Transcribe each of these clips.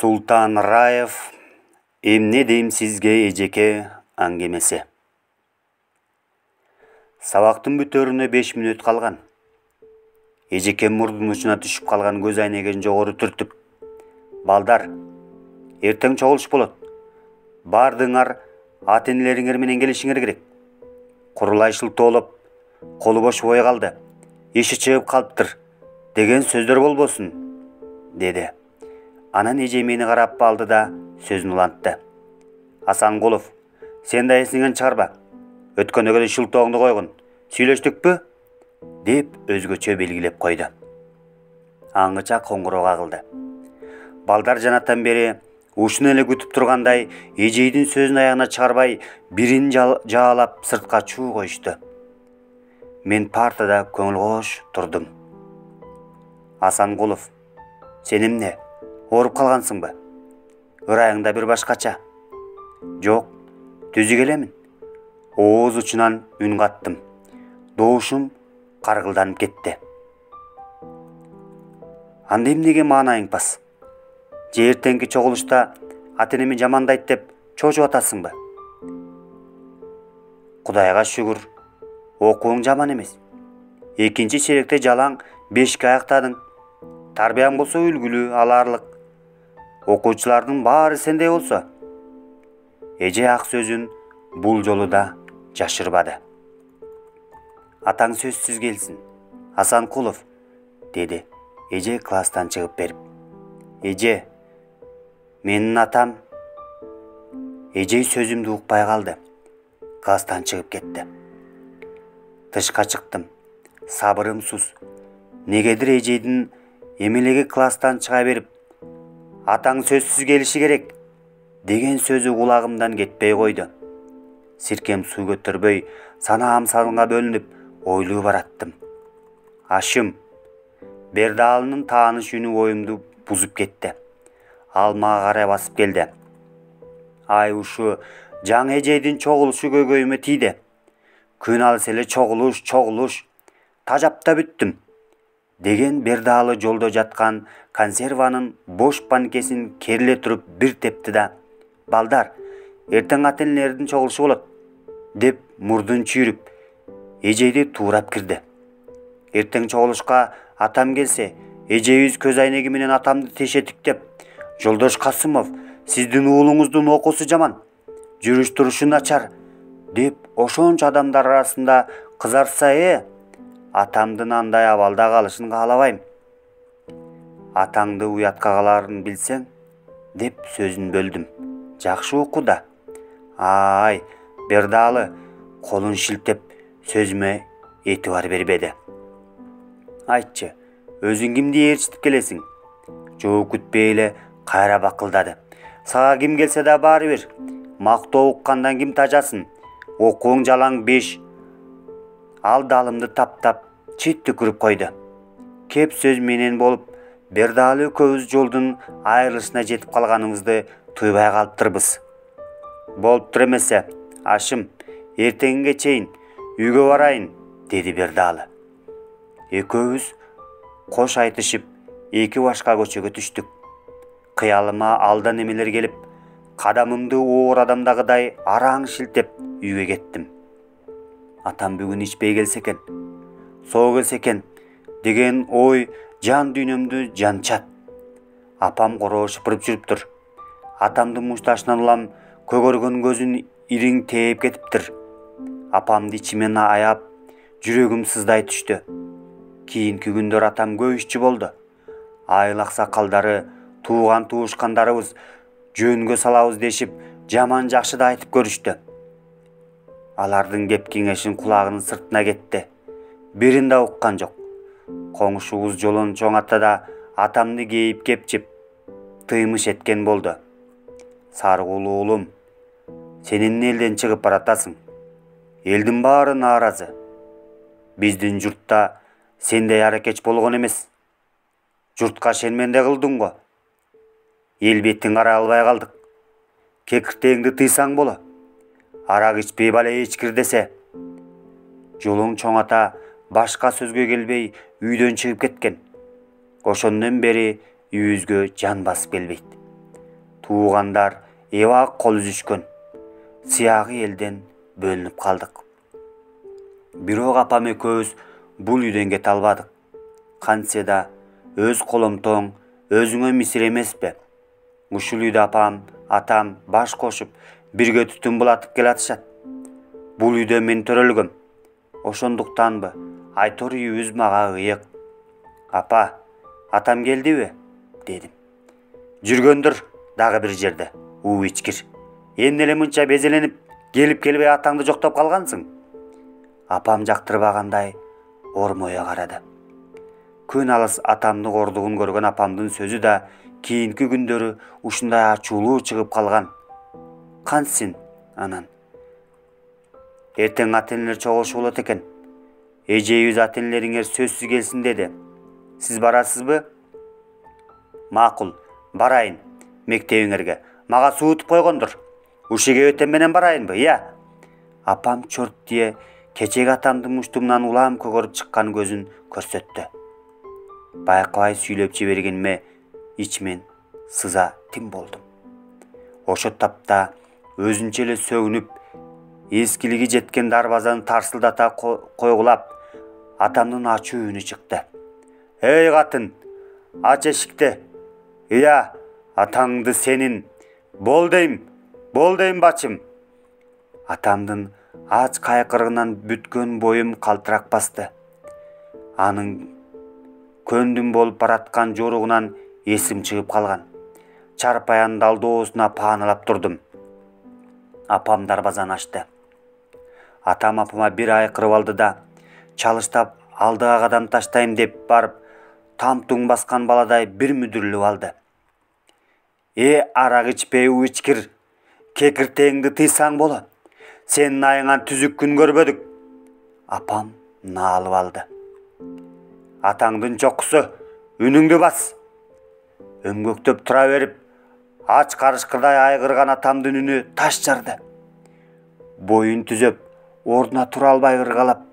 Султан Раев эмне дейм сизге эжеке аңгемеси. Сабактын бүтөрүнө 5 мүнөт калган. Эжеке мурдун учуна түшүп калган көз айнегин жогору түртүп: "Балдар, эртең чогулуш болот. Бардыңар ата-энелериңер менен келишиңер керек. Курулай шылтоолоп, колу бош бой калды, иши чыгып калыптыр" деген сөздөр болбосун, деди. Анан эже мени карап алды да сөзүн улантты. "Асанкулов, сен да эсиңен чыгарба. Өткөндөгү эле шылтооңду койгун. Сүйлөштүкпү?" деп өзгөчө белгилеп койду. Аңгыча коңгуроо кагылды. Балдар жанатан бери ушуну эле күтүп тургандай эжейдин сөзүн аягына чыгарбай бирин жаалап сыртка чуу коюшту. Мен партада көңүл кош турдум. "Асанкулов, сен эмне? Ооруп калгансыңбы? Ырайың да бир башкача." "Жок, түзүк элемин." Ооз учунан үн каттым. Добушум каргылданып кетти. "Анда эмнеге маанайың пас? Же эртеңки чогулушта ата-энеми жамандайт деп чочуп атасыңбы?" "Кудайга шүгүр, окууң жаман эмес. Экинчи черекте жалаң 5ке аяктадың. Тарбияң болсо үлгүлүү, алаарлык. Окуучулардын баары сендей болсо." Эже ак сөзүн бул жолу да жашырбады. "Атаң сөзсүз келсин, Асанкулов", деди эже класстан чыгып берип. "Эже, менин атам..." Эже сөзүмдү укпай калды. Класстан чыгып кетти. Тышка чыктым. Сабырым суз. Негедир эжедин эмелеги класстан чыга берип, "Атаң сөзсүз келиши керек" деген сөзү кулагымдан кетпей койду. Сиркем суу көтөрбөй, санаам санга бөлүнүп, ойлуу бараттым. "Ашым", Бердалынын тааныш үнү оюмду бузуп кетти. Ал мага карай басып келди. "Ай, ушу жаңы эжейдин чогулушу көйгөйүмө тийди. Күн алыс эле чогулуш. Тажап да бүттүм" деген Бердалы жолдо жаткан консерванын бош банкесин кериле туруп бир тепти да: "Балдар, эртең ата-энелердин чогулушу болот" деп мурдун чүйрүп, эжейди туурап кирди. Эртең чогулушка атам келсе, эжебиз көз айнеги менен атамды тешетиктеп: "Жолдош Касымов, сиздин уулуңуздун окуусу жаман, жүрүш турушу начар" деп ошончо адамдар арасында кызарса, атамдын андай абалда калышын каалабайм. "Атаңды уятка каларын билсең" деп сөзүн бөлдүм. "Жакшы оку да." "Ай, Бердалы", колун шилтеп сөзүмө этибар бербеди. "Айтчы, өзүң кимди ээрчитип келесиң?" Жооп күтпөй эле кайра бакылдады. "Сага ким келсе да баары бир. Мактоо уккандан ким тажасын? Окууң жалаң 5. Ал далымды таптап чит түкүрүп койду. Кеп сөз менен болуп, Бердалы экөөбүз жолдун айрылышына жетип калганыбызды туйбай калыптырбыз. "Болуптур эмесе, Ашым, эртеңге чейин үйгө барайын", деди Бердалы. Экөөбүз кош айтышып, эки башка көчөгө түштүк. Кыялыма алдан эмелер келип, кадамымды оор адамдагыдай араң шилтеп үйгө кеттим. Атам бүгүн ичпей келсе экен, соо келсе экен деген ой жан дүйнөмдү жанчат. Апам короо шыпырып жүрүптүр. Атамдын мушташынан улам көгөргөн көзүн ириң тээп кетиптир. Апамды ичимен аяп, жүрөгүм сыздай түштү. Кийинки күндөр атам көп ишчи болду. Айыл аксакалдары, тууган туушкандарыбыз жөнгө салабыз дешип, жаман жакшы да айтып көрүштү. Алардын кеп кеңешин кулагынын сыртына кетти. Бирин да уккан жок. Коңшубуз жолон чоң атада атамды кейип кепчип, тыймыш эткен болду. "Сарыгул уулум, сен эмне элден чыгып баратасың? Элдин баары нааразы. Биздин журтта сендей аракеч болгон эмес. Журтка шерменде кылдың го. Эл бетин карай албай калдык. Кекиртээңди тыйсаң боло. Арак ичпей бале ичкир" десе. Жолоң чоң ата башка сөзгө келбей үйдөн чыгып кеткен. Ошондон бери үйүбүзгө жан басып келбейт. туугандар эбак кол үзүшкөн. Сыягы элден бөлүнүп калдык. Бирок апам экөөбүз бул үйдөн кете албадык. Кантсе да өз коломтоң өзүңө мисир эмеспи? Ушул үйдө апам, атам баш кошуп, бирге түтүн булатып келатышат. Бул үйдө мен төрөлгөм. Ошондуктанбы Айтор үйүбүз мага ыйык. Апа, атам келдиби? Дедим. Жүргөндүр дагы бир жерде. Ичкир. Эмне эле мынча безеленип, келип-келбей атаңды жоктоп калгансың? Апам жактырбагандай ормое карады. Күн алыс атамдын ордугун көргөн апамдын сөзү да кийинки күндөрү ушундай ачуулуу чыгып калган. Кантсин анан? Эртең ата-энелер чогулушу болот экен. Эжейибиз ата-энелериңер сөзсүз келсин деди. Сиз барасызбы? Макул, барайын мектебиңерге. Мага суутуп койгондур. Ушеге өтем менен барайынбы, я? Апам чорт дие кечеги атамдын муштумунан улам көгөрүп чыккан көзүн көрсөттү. Байкабай сүйлөп жибергениме ичимен сыза тим болдум. Ошо тапта өзүнчө эле сөгүнүп, эскилиги жеткен дарбазаны тарсылдата койгулап, атамдын ачуу үнү чыкты. Эй катын, ач эшикти. Ия, атаңды сенин. Бол дейм бачым. Атамдын ач кайкырыгынан бүткөн боюм калтырак басты. Анын көндүм болуп бараткан жоругунан эсим чыгып калган. Чарпаянын далдоосуна пааналап турдум. Апам дарбазаны ачты. Атам апама бир айкырып алды да, чалыштап алдыга кадам таштайм деп барып, тамтуң баскан баладай бир мүдүрүлүп алды. Арак ичпей ичкир, кекиртеңди тыйсаң болот. Сенин айыңан түзүк күн көрбөдүк. Апам наалып алды. Атаңдын чокусу, үнүңдү бас. Өңгөктөп тура берип, ач карышкырдай айгырган атамдын үнү таш жарды. Боюн түзөп, ордуна тура албай ыргалап,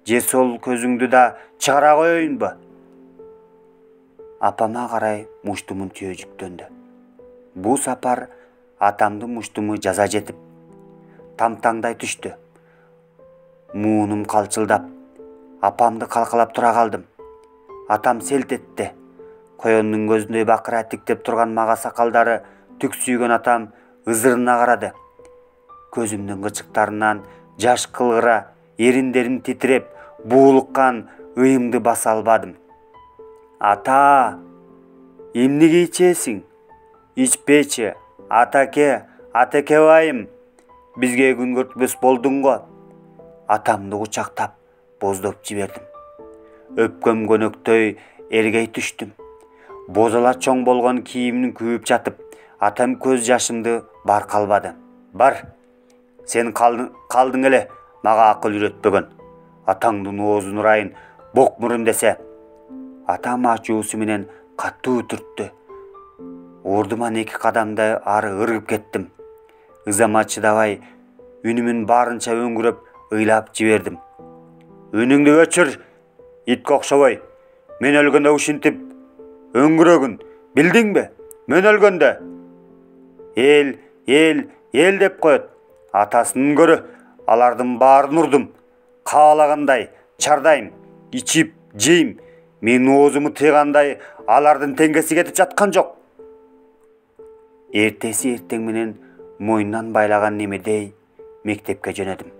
же сол көзүңдү да чыгара коеюнбу? Апама карай муштумун түйөжүктөндү. Бул сапар атамдын муштуму жаза жетип, тамтаңдай түштү. Муунум калчылдап, апамды калкалап тура калдым. Атам селт этти. Коёндун көзүндөй бакыра тиктеп турган мага сакалдары түксүйгөн атам ызырына карады. Көзүмдүн кычыктарынан жаш кылгыра, эриндерим титиреп, буулуккан ыйымды баса албадым. Ата, эмнеге ичесиң? Ичпечи, атаке байым. Бизге күн көртпөс болдуң го. Атамды кучактап, боздоп жибердим. Өпкөм көнөктөй эргей түштүм. Бозала чоң болгон кийимин күйүп жатып, атам көз жашымды баркалбады. Бар, сен калдың эле, мага акыл үйрөтпөгөн. Атаңдын оозун урайын, бок мурун десе. Атам ачуусу менен катуу түрттү. Ордуман 2 кадамдай ары ыргып кеттим. Ызама чыдабай, үнүмүн барынча өңгүрөп, ыйлап жибердим. Үнүңдү өчүр, итке окшобой. Мен өлгөндө ушинтип өңгүрөгүн, билдиңби? Мен өлгөндө эл деп коет. Атасынын көрө, алардын баарын урдум. Каалагандай чардайм, ичип, жейм. Менин оозуму тыйгандай алардын теңгеси кетип жаткан жок. Эртеси эртең менен мойнунан байлаган немедей мектепке жөнөдүм.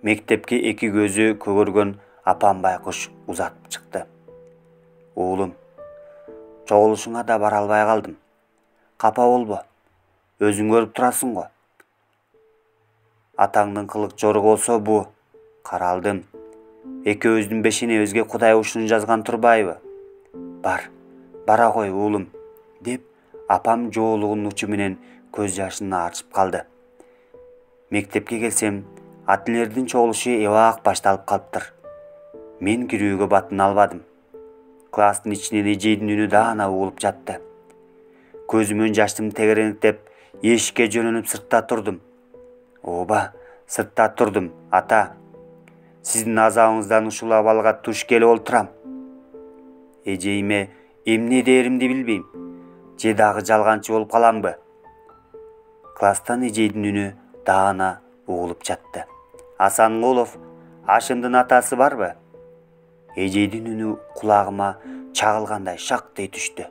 Мектепке 2 көзү көгөргөн апам байкуш узатып чыкты. Уулум, чогулушуңа да бара албай калдым. Капа болбо, өзүң көрүп турасың го. Атаңдын кылык жору болсо бу, каралдым. Экөөбүздүн бешенебизге Кудай ушуну жазган турбайбы? Бара кой уулум, деп апам жоолугунун учу менен көз жашын аарчып калды. Мектепке келсем, ата-энелердин чогулушу эбак башталып калыптыр. Мен кирүүгө батын албадым. Класстын ичинен эжейдин үнү даана угулуп жатты. Көзүмөн жаштым тегереңтеп, эшикке жөнөнүп сыртта турдум. Ооба, сыртта турдум, ата. Сиздин азабыңыздан ушул абалга туш келип олтурам. Эжейиме эмне дээримди билбейм. же дагы жалганчы болуп каламбы? Класстан эжейдин үнү даана угулуп жатты. Асанкулов Ашымдын атасы барбы? Эжейдин үнү кулагыма чагылгандай шактый түштү.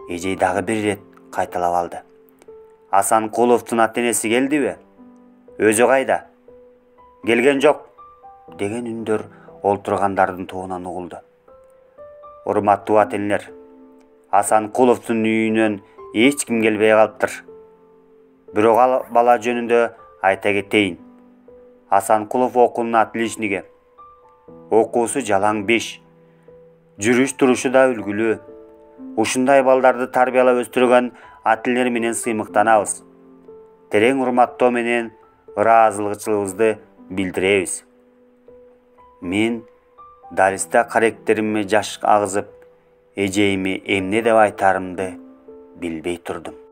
Эжей дагы бир ирет кайталап алды. Асанкуловдун ата-энеси келдиби? Өзү кайда? Келген жок деген үндөр олтургандардын тобунан угулду. Урматтуу ата-энелер, Асанкуловдун үйүнөн эч ким келбей калыптыр. Бирок ал бала жөнүндө айта кетейин. Асанкулов окуунун отличниги. Окуусу жалаң 5. Жүрүш турушу да үлгүлүү. Ушундай балдарды тарбиялап өстүргөн ата-энелер менен сыймыктанабыз. Терең урматтоо менен ыраазычылыгыбызды билдиребиз. Мен даристе каректериме жаш агызып, эжейиме эмне деп айтарымды билбей турдум.